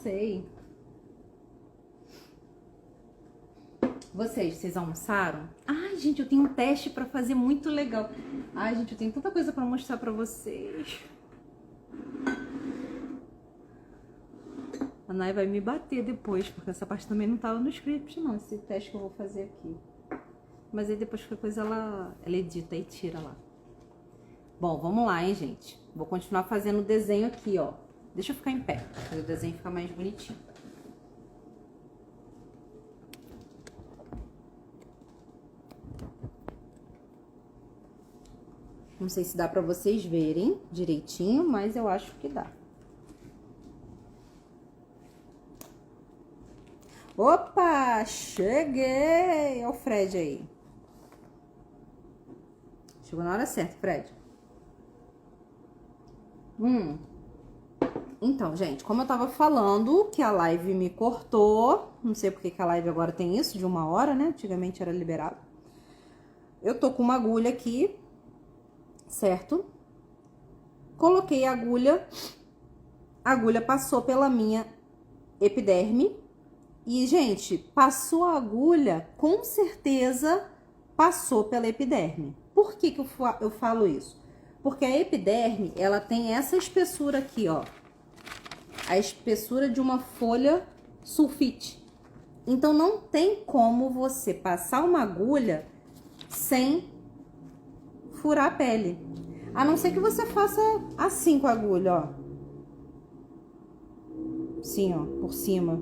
sei. Vocês almoçaram? Ai, gente, eu tenho um teste pra fazer muito legal. Ai, gente, eu tenho tanta coisa pra mostrar pra vocês. A Nai vai me bater depois, porque essa parte também não tava no script, não, esse teste que eu vou fazer aqui. Mas aí depois qualquer coisa ela edita e tira lá. Bom, vamos lá, hein, gente. Vou continuar fazendo o desenho aqui, ó. Deixa eu ficar em pé, para o desenho ficar mais bonitinho. Não sei se dá pra vocês verem direitinho, mas eu acho que dá. Opa, cheguei! Olha o Fred aí. Chegou na hora certa, Fred. Então, gente, como eu tava falando que a live me cortou, não sei porque que a live agora tem isso, de 1 hora, né? Antigamente era liberado. Eu tô com uma agulha aqui, certo? Coloquei a agulha passou pela minha epiderme. E, gente, passou a agulha, com certeza passou pela epiderme. Por que que eu falo isso? Porque a epiderme, ela tem essa espessura aqui, ó. A espessura de uma folha sulfite. Então, não tem como você passar uma agulha sem furar a pele. A não ser que você faça assim com a agulha, ó. Assim, ó, por cima.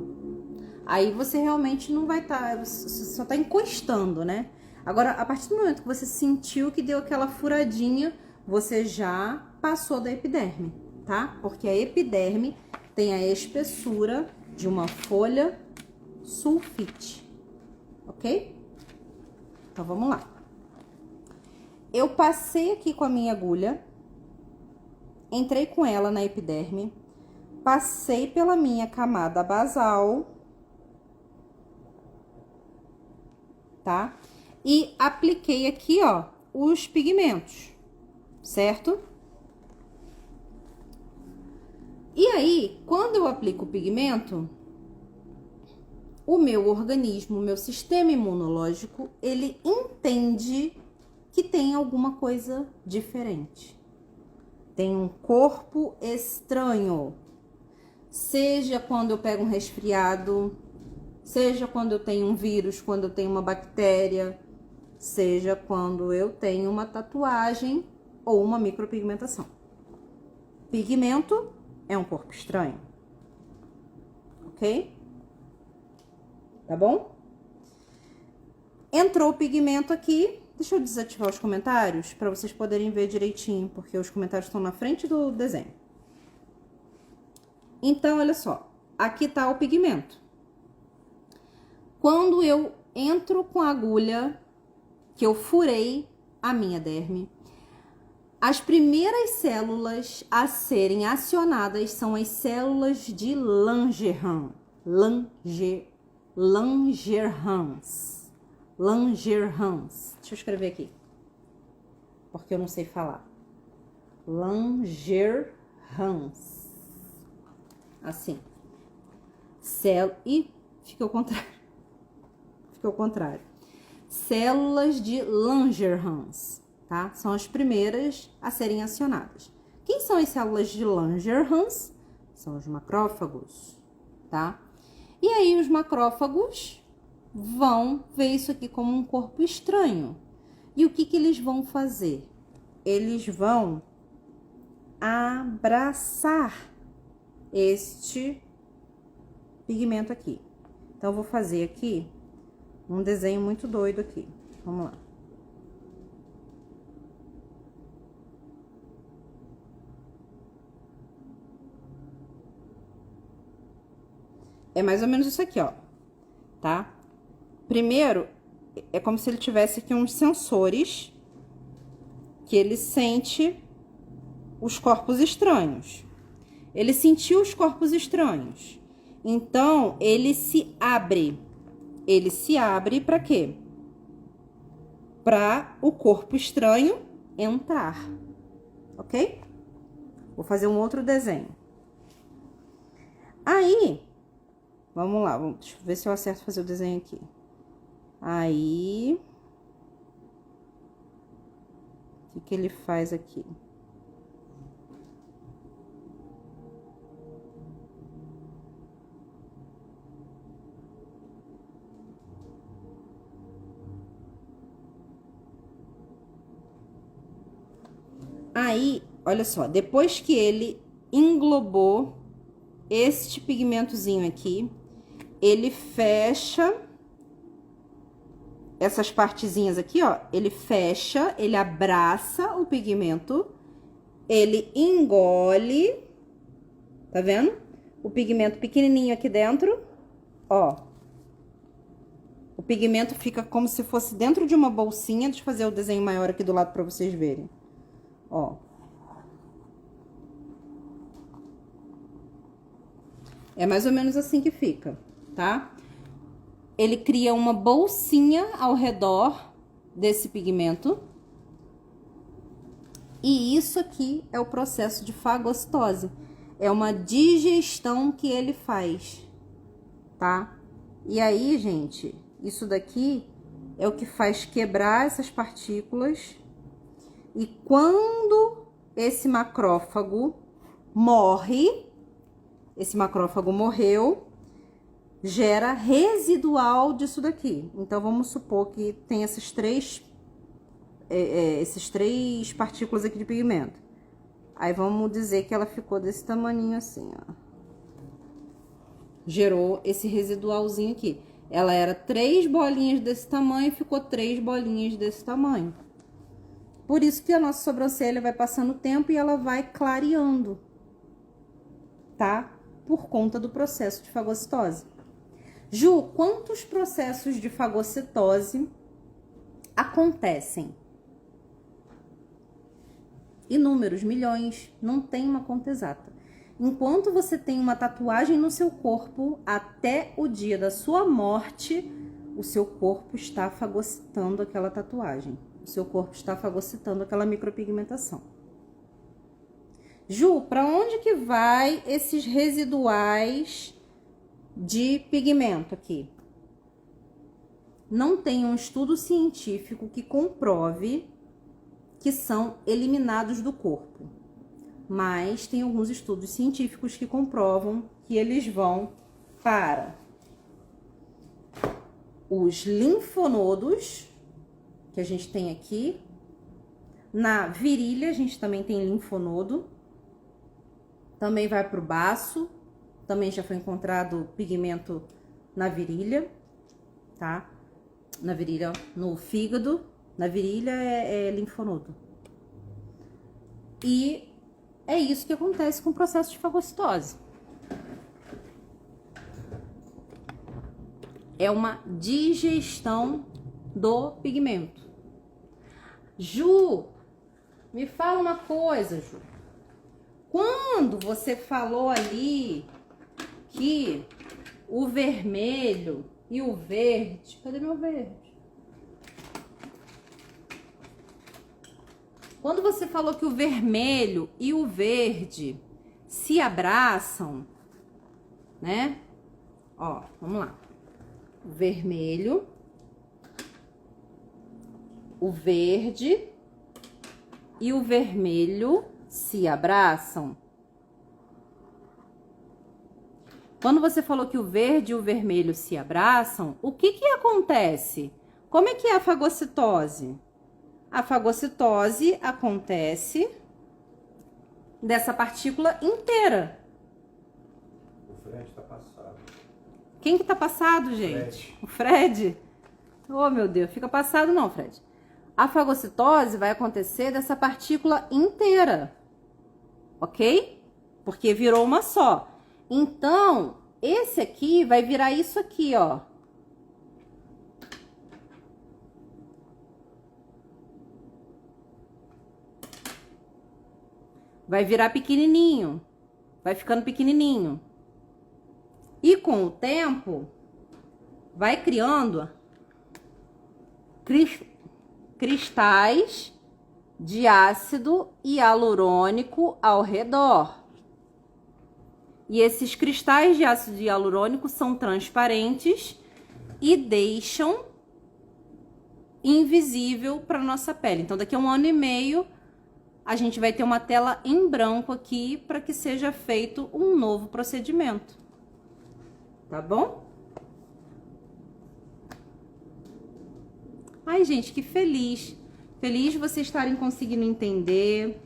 Aí você realmente não vai estar, você só tá encostando, né? Agora, a partir do momento que você sentiu que deu aquela furadinha, você já passou da epiderme, tá? Porque a epiderme tem a espessura de uma folha sulfite, ok? Então, vamos lá. Eu passei aqui com a minha agulha, entrei com ela na epiderme, passei pela minha camada basal, tá? E apliquei aqui, ó, os pigmentos, certo? E aí, quando eu aplico o pigmento, o meu organismo, o meu sistema imunológico, ele entende que tem alguma coisa diferente. Tem um corpo estranho. Seja quando eu pego um resfriado, seja quando eu tenho um vírus, quando eu tenho uma bactéria, seja quando eu tenho uma tatuagem ou uma micropigmentação. Pigmento é um corpo estranho, ok? Tá bom? Entrou o pigmento aqui. Deixa eu desativar os comentários para vocês poderem ver direitinho, porque os comentários estão na frente do desenho. Então, olha só. Aqui tá o pigmento. Quando eu entro com a agulha, que eu furei a minha derme, as primeiras células a serem acionadas são as células de Langerhans. Langerhans. Deixa eu escrever aqui, porque eu não sei falar. Langerhans. Assim. Ih, ficou ao contrário. Células de Langerhans, tá? São as primeiras a serem acionadas. Quem são as células de Langerhans? São os macrófagos, tá? E aí os macrófagos vão ver isso aqui como um corpo estranho. E o que que eles vão fazer? Eles vão abraçar este pigmento aqui. Então, eu vou fazer aqui um desenho muito doido aqui. Vamos lá. É mais ou menos isso aqui, ó. Tá? Primeiro, é como se ele tivesse aqui uns sensores que ele sente os corpos estranhos. Ele sentiu os corpos estranhos. Então, ele se abre. Ele se abre para quê? Para o corpo estranho entrar. Ok? Vou fazer um outro desenho. Aí, Vamos lá, deixa eu ver se eu acerto fazer o desenho aqui. Aí... O que ele faz aqui? Aí, olha só, depois que ele englobou este pigmentozinho aqui, ele fecha essas partezinhas aqui, ó. Ele fecha, ele abraça o pigmento, ele engole, tá vendo? O pigmento pequenininho aqui dentro, ó. O pigmento fica como se fosse dentro de uma bolsinha. Deixa eu fazer o desenho maior aqui do lado pra vocês verem. Ó. É mais ou menos assim que fica, tá? Ele cria uma bolsinha ao redor desse pigmento. E isso aqui é o processo de fagocitose. É uma digestão que ele faz, tá? E aí, gente, isso daqui é o que faz quebrar essas partículas. E quando esse macrófago morre, esse macrófago morreu, gera residual disso daqui. Então, vamos supor que tem esses três partículas aqui de pigmento. Aí, vamos dizer que ela ficou desse tamaninho assim, ó. Gerou esse residualzinho aqui. Ela era 3 bolinhas desse tamanho e ficou 3 bolinhas desse tamanho. Por isso que a nossa sobrancelha vai passando o tempo e ela vai clareando, tá? Por conta do processo de fagocitose. Ju, quantos processos de fagocitose acontecem? Inúmeros, milhões, não tem uma conta exata. Enquanto você tem uma tatuagem no seu corpo, até o dia da sua morte, o seu corpo está fagocitando aquela tatuagem. O seu corpo está fagocitando aquela micropigmentação. Ju, para onde que vai esses residuais de pigmento aqui? Não tem um estudo científico que comprove que são eliminados do corpo. Mas tem alguns estudos científicos que comprovam que eles vão para os linfonodos, que a gente tem aqui. Na virilha, a gente também tem linfonodo. Também vai para o baço. Também já foi encontrado pigmento na virilha, tá? Na virilha, no fígado. Na virilha é linfonodo. E é isso que acontece com o processo de fagocitose. É uma digestão do pigmento. Ju, me fala uma coisa, Ju. Quando você falou ali que o vermelho e o verde... Cadê meu verde? Quando você falou que o vermelho e o verde se abraçam, né? Ó, vamos lá. O vermelho, o verde e o vermelho se abraçam. Quando você falou que o verde e o vermelho se abraçam, o que que acontece? Como é que é a fagocitose? A fagocitose acontece dessa partícula inteira. O Fred tá passado. Quem que tá passado, gente? Fred. O Fred? Oh, meu Deus, fica passado não, Fred. A fagocitose vai acontecer dessa partícula inteira, ok? Porque virou uma só. Então, esse aqui vai virar isso aqui, ó. Vai virar pequenininho. Vai ficando pequenininho. E com o tempo, vai criando cristais de ácido hialurônico ao redor. E esses cristais de ácido hialurônico são transparentes e deixam invisível para nossa pele. Então, daqui a 1 ano e meio, a gente vai ter uma tela em branco aqui para que seja feito um novo procedimento. Tá bom? Ai, gente, que feliz. Feliz de vocês estarem conseguindo entender.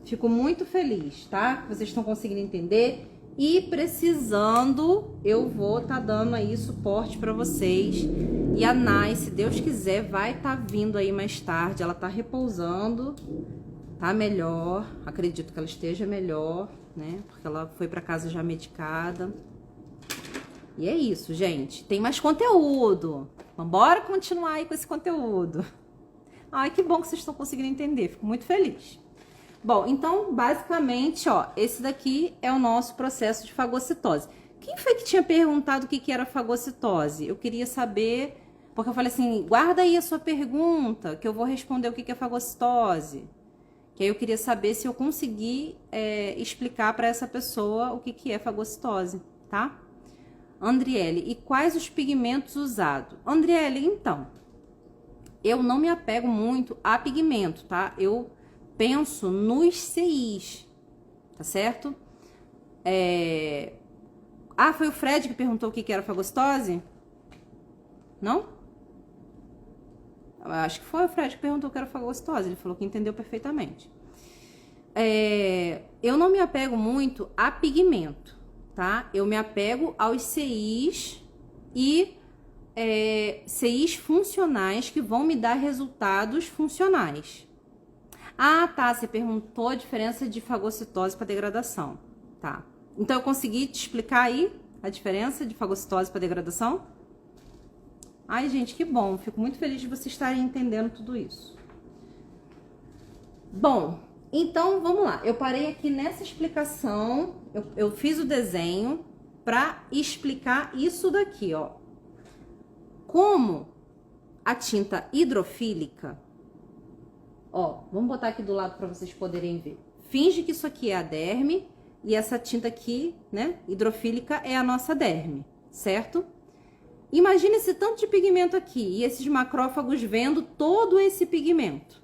Fico muito feliz, tá? Que vocês estão conseguindo entender. E precisando, eu vou tá dando aí suporte para vocês. E a Nai, se Deus quiser, vai tá vindo aí mais tarde. Ela tá repousando, tá melhor. Acredito que ela esteja melhor, né? Porque ela foi para casa já medicada. E é isso, gente. Tem mais conteúdo. Vambora continuar aí com esse conteúdo. Ai, que bom que vocês estão conseguindo entender. Fico muito feliz. Bom, então, basicamente, ó, esse daqui é o nosso processo de fagocitose. Quem foi que tinha perguntado o que era fagocitose? Eu queria saber, porque eu falei assim, guarda aí a sua pergunta, que eu vou responder o que é fagocitose. Que aí eu queria saber se eu consegui explicar para essa pessoa o que é fagocitose, tá? Andriele, e quais os pigmentos usados? Andriele, então, eu não me apego muito a pigmento, tá? Eu penso nos CIs, tá certo? Ah, foi o Fred que perguntou o que era fagocitose? Não? Acho que foi o Fred que perguntou o que era fagocitose. Ele falou que entendeu perfeitamente. Eu não me apego muito a pigmento, tá? Eu me apego aos CIs e CIs funcionais que vão me dar resultados funcionais. Ah, tá, você perguntou a diferença de fagocitose para degradação. Tá. Então eu consegui te explicar aí a diferença de fagocitose para degradação? Ai, gente, que bom. Fico muito feliz de vocês estarem entendendo tudo isso. Bom, então vamos lá. Eu parei aqui nessa explicação. Eu fiz o desenho para explicar isso daqui, ó. Como a tinta hidrofílica... Ó, vamos botar aqui do lado para vocês poderem ver. Finge que isso aqui é a derme e essa tinta aqui, né, hidrofílica é a nossa derme, certo? Imagina esse tanto de pigmento aqui e esses macrófagos vendo todo esse pigmento.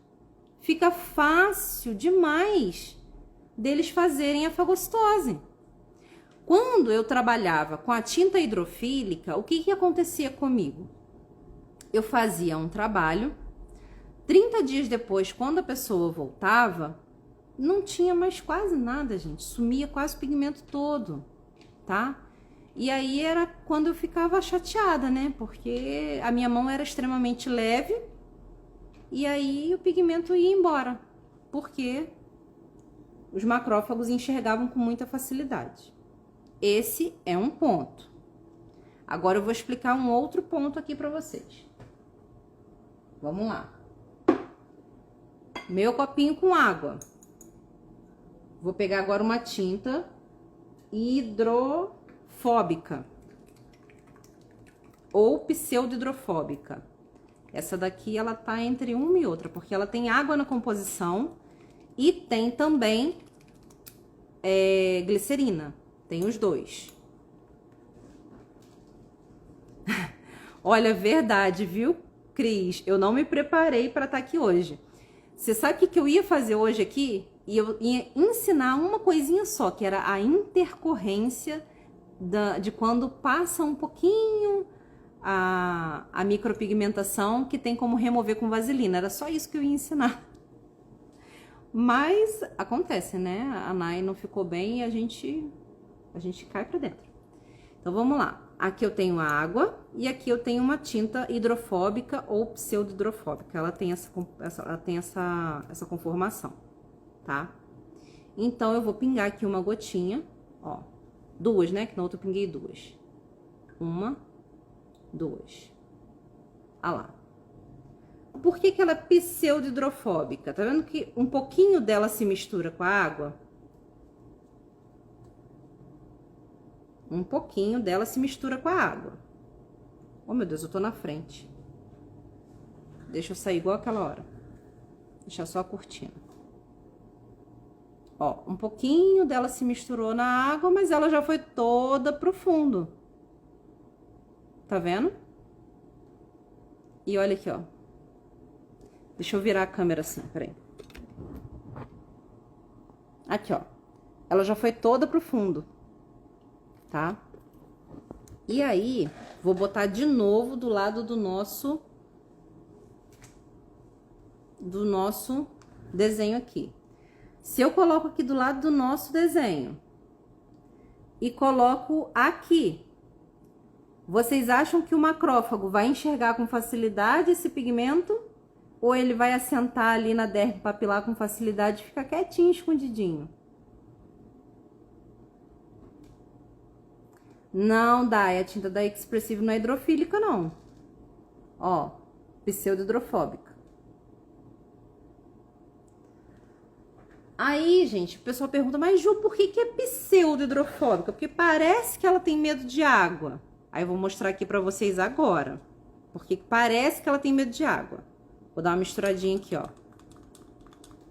Fica fácil demais deles fazerem a fagocitose. Quando eu trabalhava com a tinta hidrofílica, o que acontecia comigo? Eu fazia um trabalho, 30 dias depois, quando a pessoa voltava, não tinha mais quase nada, gente. Sumia quase o pigmento todo, tá? E aí era quando eu ficava chateada, né? Porque a minha mão era extremamente leve e aí o pigmento ia embora. Porque os macrófagos enxergavam com muita facilidade. Esse é um ponto. Agora eu vou explicar um outro ponto aqui para vocês. Vamos lá. Meu copinho com água. Vou pegar agora uma tinta hidrofóbica ou pseudo-hidrofóbica. Essa daqui, ela tá entre uma e outra, porque ela tem água na composição e tem também glicerina. Tem os dois. Olha, verdade, viu, Cris? Eu não me preparei para estar aqui hoje. Você sabe o que eu ia fazer hoje aqui? E eu ia ensinar uma coisinha só, que era a intercorrência de quando passa um pouquinho a micropigmentação, que tem como remover com vaselina. Era só isso que eu ia ensinar. Mas acontece, né? A Nai não ficou bem e a gente cai pra dentro. Então vamos lá. Aqui eu tenho água e aqui eu tenho uma tinta hidrofóbica ou pseudo-hidrofóbica. Ela tem essa conformação, tá? Então eu vou pingar aqui uma gotinha, ó. Duas, né? Que na outra eu pinguei duas. Uma, duas. Ah lá. Por que ela é pseudo-hidrofóbica? Tá vendo que um pouquinho dela se mistura com a água? Um pouquinho dela se mistura com a água. Oh, meu Deus, eu tô na frente. Deixa eu sair igual aquela hora. Deixar só a cortina. Ó, um pouquinho dela se misturou na água, mas ela já foi toda pro fundo. Tá vendo? E olha aqui, ó. Deixa eu virar a câmera assim, peraí. Aqui, ó. Ela já foi toda pro fundo, tá? E aí, vou botar de novo do lado do nosso desenho aqui. Se eu coloco aqui do lado do nosso desenho e coloco aqui, vocês acham que o macrófago vai enxergar com facilidade esse pigmento? Ou ele vai assentar ali na derme papilar com facilidade e ficar quietinho, escondidinho? Não dá, a tinta da Expressive não é hidrofílica, não. Ó, pseudo-hidrofóbica. Aí, gente, o pessoal pergunta, mas Ju, por que é pseudo-hidrofóbica? Porque parece que ela tem medo de água. Aí eu vou mostrar aqui pra vocês agora. Porque parece que ela tem medo de água. Vou dar uma misturadinha aqui, ó.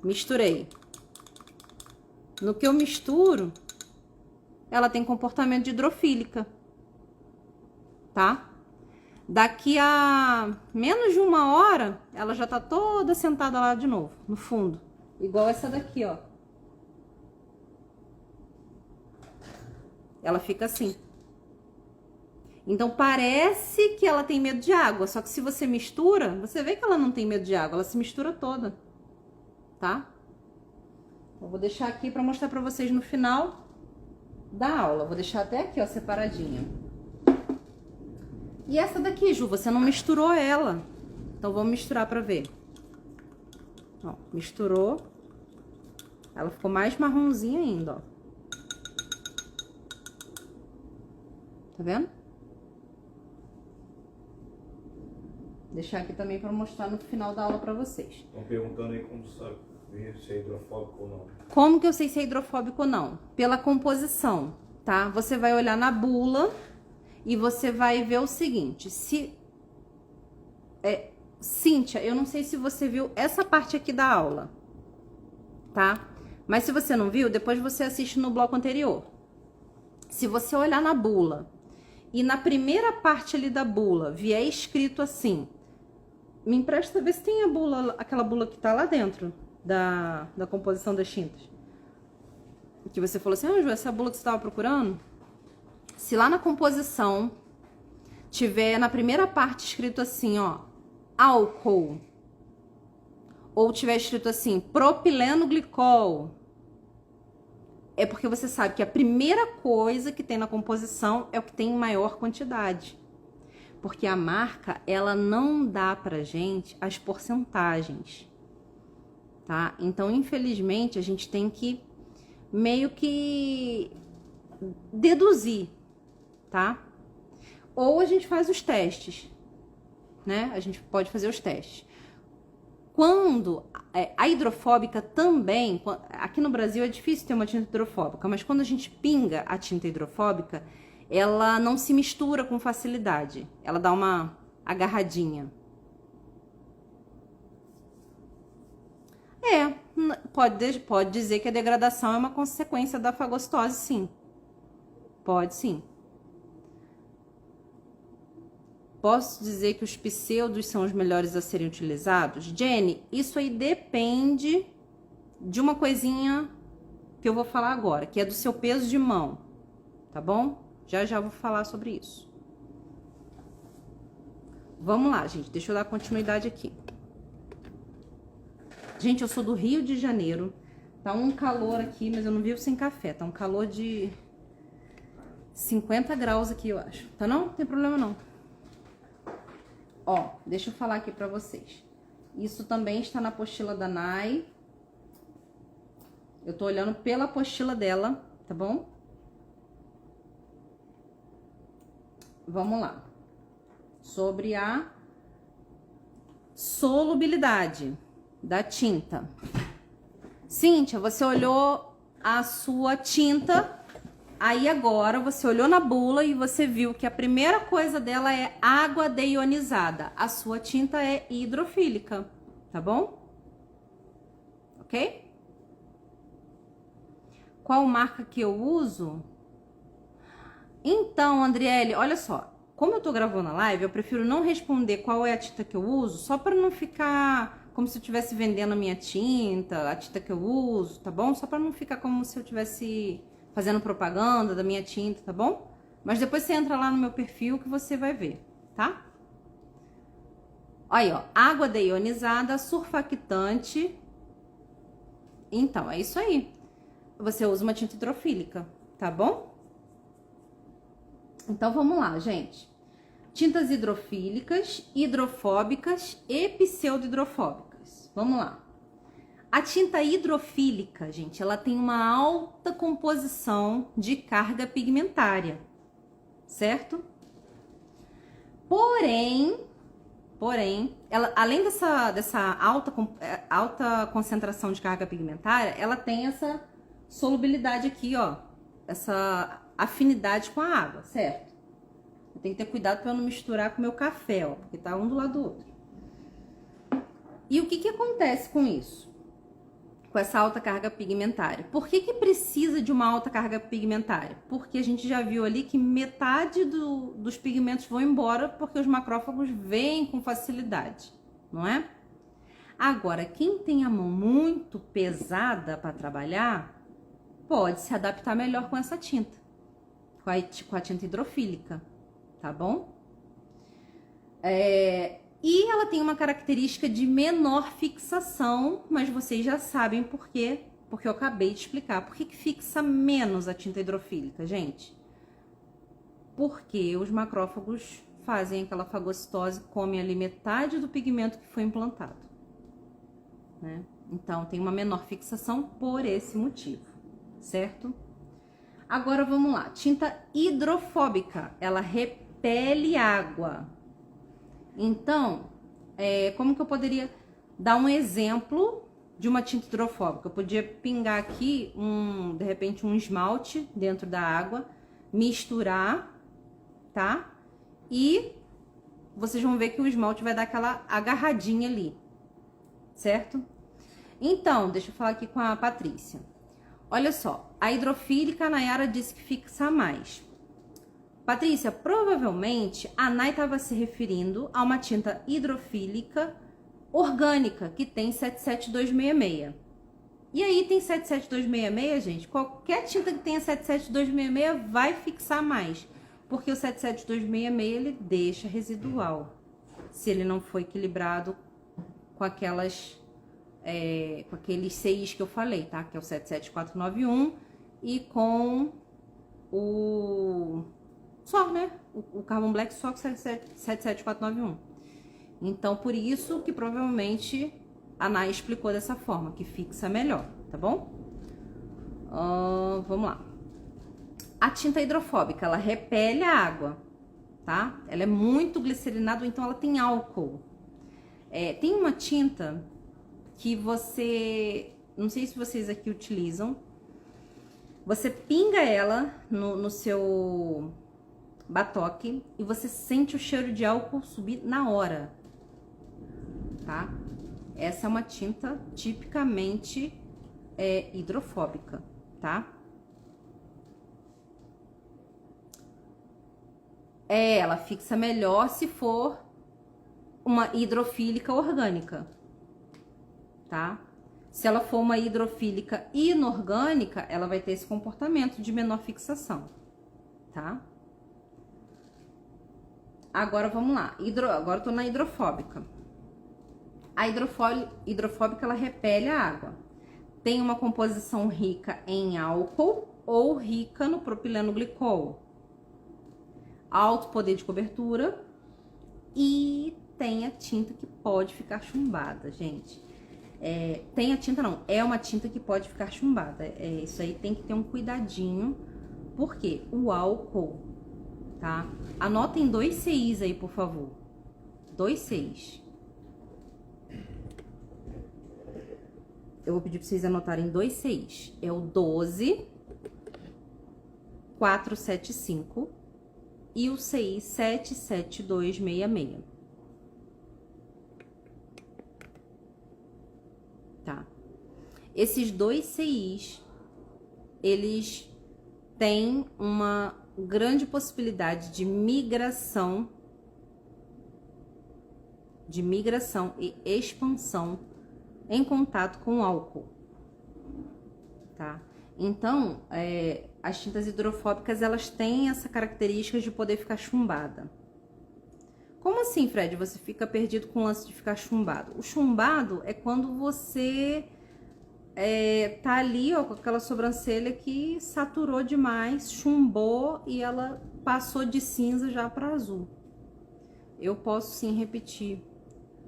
Misturei. No que eu misturo, ela tem comportamento de hidrofílica. Tá? Daqui a menos de 1 hora, ela já tá toda sentada lá de novo, no fundo. Igual essa daqui, ó. Ela fica assim. Então, parece que ela tem medo de água, só que se você mistura, você vê que ela não tem medo de água, ela se mistura toda, tá? Eu vou deixar aqui pra mostrar pra vocês no final da aula. Vou deixar até aqui, ó, separadinha. E essa daqui, Ju, você não misturou ela. Então, vamos misturar pra ver. Ó, misturou. Ela ficou mais marronzinha ainda, ó. Tá vendo? Deixar aqui também para mostrar no final da aula para vocês. Estão perguntando aí como saber se é hidrofóbico ou não. Como que eu sei se é hidrofóbico ou não? Pela composição, tá? Você vai olhar na bula e você vai ver o seguinte, Cíntia, eu não sei se você viu essa parte aqui da aula, tá? Mas se você não viu, depois você assiste no bloco anterior. Se você olhar na bula e na primeira parte ali da bula vier escrito assim, me empresta ver se tem a bula, aquela bula que tá lá dentro da composição das tintas. Que você falou assim, Ju, essa bula que você estava procurando? Se lá na composição tiver na primeira parte escrito assim, ó, álcool, ou tiver escrito assim, propileno glicol, é porque você sabe que a primeira coisa que tem na composição é o que tem em maior quantidade. Porque a marca, ela não dá pra gente as porcentagens, tá? Então, infelizmente, a gente tem que meio que deduzir, tá? Ou a gente faz os testes, né? A gente pode fazer os testes. Quando a hidrofóbica também, aqui no Brasil é difícil ter uma tinta hidrofóbica, mas quando a gente pinga a tinta hidrofóbica, ela não se mistura com facilidade, ela dá uma agarradinha. Pode dizer que a degradação é uma consequência da fagocitose, sim. Pode sim. Posso dizer que os pseudos são os melhores a serem utilizados? Jenny, isso aí depende de uma coisinha que eu vou falar agora, que é do seu peso de mão, tá bom? Já vou falar sobre isso. Vamos lá, gente, deixa eu dar continuidade aqui. Gente, eu sou do Rio de Janeiro, tá um calor aqui, mas eu não vivo sem café, tá um calor de 50 graus aqui, eu acho. Tá não? Não tem problema não. Ó, deixa eu falar aqui pra vocês. Isso também está na apostila da Nai. Eu tô olhando pela apostila dela, tá bom? Vamos lá. Sobre a solubilidade da tinta. Cíntia, você olhou a sua tinta, aí agora você olhou na bula e você viu que a primeira coisa dela é água deionizada. A sua tinta é hidrofílica, tá bom? Ok? Qual marca que eu uso? Então, Andriele, olha só. Como eu tô gravando a live, eu prefiro não responder qual é a tinta que eu uso, só para não ficar como se eu estivesse vendendo a minha tinta, a tinta que eu uso, tá bom? Só para não ficar como se eu estivesse fazendo propaganda da minha tinta, tá bom? Mas depois você entra lá no meu perfil que você vai ver, tá? Aí, ó, água deionizada, surfactante. Então, é isso aí. Você usa uma tinta hidrofílica, tá bom? Então, vamos lá, gente. Tintas hidrofílicas, hidrofóbicas e pseudo-hidrofóbicas. Vamos lá. A tinta hidrofílica, gente, ela tem uma alta composição de carga pigmentária, certo? Porém, ela, além dessa alta concentração de carga pigmentária, ela tem essa solubilidade aqui, ó, essa afinidade com a água, certo? Eu tenho que ter cuidado para não misturar com o meu café, ó, porque tá um do lado do outro. E o que que acontece com isso? Com essa alta carga pigmentária? Por que que precisa de uma alta carga pigmentária? Porque a gente já viu ali que metade dos pigmentos vão embora porque os macrófagos vêm com facilidade, não é? Agora, quem tem a mão muito pesada para trabalhar, pode se adaptar melhor com essa tinta, com a tinta hidrofílica, tá bom? E ela tem uma característica de menor fixação, mas vocês já sabem por quê, porque eu acabei de explicar. Por que que fixa menos a tinta hidrofílica, gente? Porque os macrófagos fazem aquela fagocitose, comem ali metade do pigmento que foi implantado, né? Então, tem uma menor fixação por esse motivo, certo? Agora, vamos lá. Tinta hidrofóbica, ela repele água. Então, como que eu poderia dar um exemplo de uma tinta hidrofóbica? Eu podia pingar aqui, de repente, um esmalte dentro da água, misturar, tá? E vocês vão ver que o esmalte vai dar aquela agarradinha ali, certo? Então, deixa eu falar aqui com a Patrícia. Olha só, a hidrofílica, a Nayara disse que fixa mais. Patrícia, provavelmente a Nay estava se referindo a uma tinta hidrofílica orgânica que tem 77266. E aí tem 77266, gente, qualquer tinta que tenha 77266 vai fixar mais, porque o 77266 ele deixa residual, se ele não for equilibrado com aqueles 6 que eu falei, tá? Que é o 77491 e com o só, né? O Carbon Black só com 77491. Então, por isso que provavelmente a Nay explicou dessa forma, que fixa melhor, tá bom? Vamos lá. A tinta hidrofóbica, ela repele a água, tá? Ela é muito glicerinada, então ela tem álcool. Tem uma tinta que não sei se vocês aqui utilizam, você pinga ela no seu batoque e você sente o cheiro de álcool subir na hora, tá? Essa é uma tinta tipicamente hidrofóbica, tá? Ela fixa melhor se for uma hidrofílica orgânica, tá? Se ela for uma hidrofílica inorgânica, ela vai ter esse comportamento de menor fixação, tá? Agora vamos lá. Agora eu tô na hidrofóbica. A hidrofóbica, ela repele a água. Tem uma composição rica em álcool ou rica no propileno glicol. Alto poder de cobertura e tem a tinta que pode ficar chumbada, gente. Tem a tinta não, é uma tinta que pode ficar chumbada. Isso aí tem que ter um cuidadinho, porque o álcool, tá? Anotem 2 CIs aí, por favor. 2 CIs. Eu vou pedir pra vocês anotarem 2 CIs. É o 12475 e o CI 77266. Tá? Esses 2 CIs, eles têm uma grande possibilidade de migração e expansão em contato com o álcool, tá? Então, as tintas hidrofóbicas, elas têm essa característica de poder ficar chumbada. Como assim, Fred? Você fica perdido com o lance de ficar chumbado? O chumbado é quando você tá ali, ó, com aquela sobrancelha que saturou demais, chumbou e ela passou de cinza já para azul. Eu posso sim repetir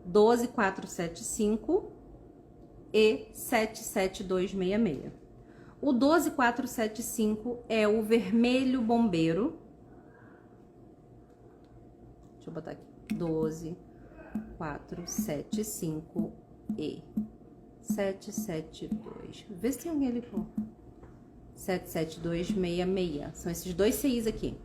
12475 e 77266. O 12475 é o vermelho bombeiro. Deixa eu botar aqui. 12475 e 772. Vê se tem alguém ali, pô. 77266. São esses dois CIs aqui.